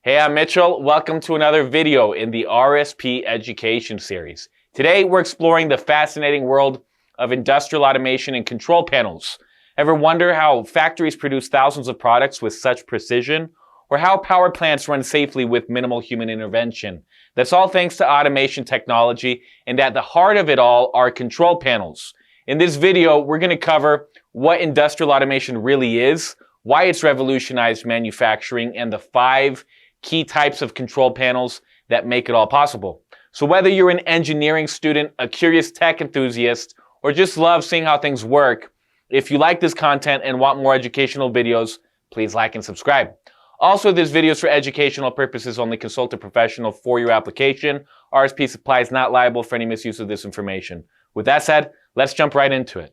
Hey, I'm Mitchell. Welcome to another video in the RSP Education series. Today, we're exploring the fascinating world of industrial automation and control panels. Ever wonder how factories produce thousands of products with such precision? Or how power plants run safely with minimal human intervention? That's all thanks to automation technology, and at the heart of it all are control panels. In this video, we're going to cover what industrial automation really is, why it's revolutionized manufacturing, and the 5 key types of control panels that make it all possible. So whether you're an engineering student, a curious tech enthusiast, or just love seeing how things work, if you like this content and want more educational videos, please like and subscribe. Also, this video is for educational purposes only. Consult a professional for your application. RSP Supply is not liable for any misuse of this information. With that said, let's jump right into it.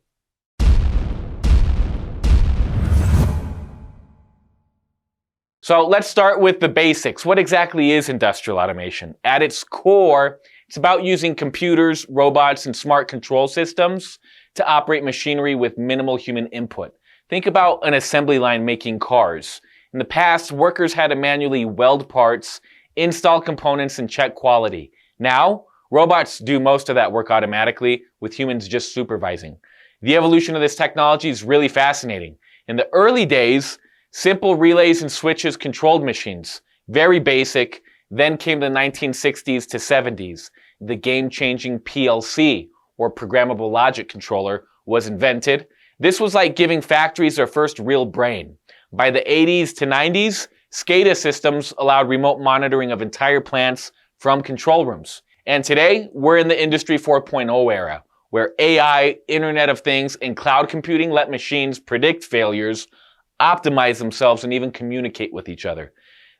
So let's start with the basics. What exactly is industrial automation? At its core, it's about using computers, robots, and smart control systems to operate machinery with minimal human input. Think about an assembly line making cars. In the past, workers had to manually weld parts, install components, and check quality. Now, robots do most of that work automatically, with humans just supervising. The evolution of this technology is really fascinating. In the early days, simple relays and switches controlled machines. Very basic. Then came the 1960s to 70s. The game-changing PLC, or programmable logic controller, was invented. This was like giving factories their first real brain. By the 80s to 90s, SCADA systems allowed remote monitoring of entire plants from control rooms. And today, we're in the Industry 4.0 era, where AI, Internet of Things, and cloud computing let machines predict failures, optimize themselves, and even communicate with each other.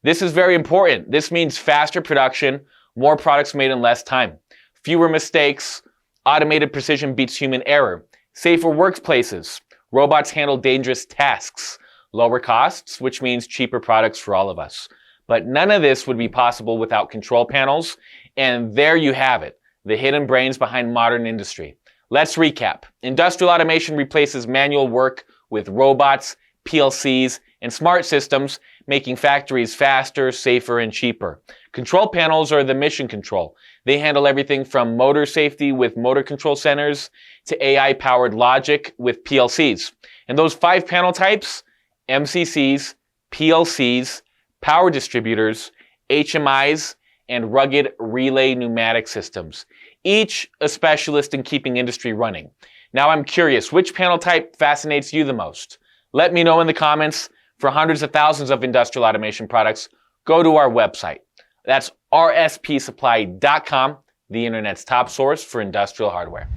This is very important. This means faster production, more products made in less time, fewer mistakes, automated precision beats human error, safer workplaces, robots handle dangerous tasks, lower costs, which means cheaper products for all of us. But none of this would be possible without control panels, and there you have it, the hidden brains behind modern industry. Let's recap. Industrial automation replaces manual work with robots, PLCs, and smart systems, making factories faster, safer, and cheaper. Control panels are the mission control. They handle everything from motor safety with motor control centers to AI-powered logic with PLCs. And those 5 panel types, MCCs, PLCs, power distributors, HMIs, and rugged relay pneumatic systems. Each a specialist in keeping industry running. Now I'm curious, which panel type fascinates you the most? Let me know in the comments. For hundreds of thousands of industrial automation products, go to our website. That's rspsupply.com, the internet's top source for industrial hardware.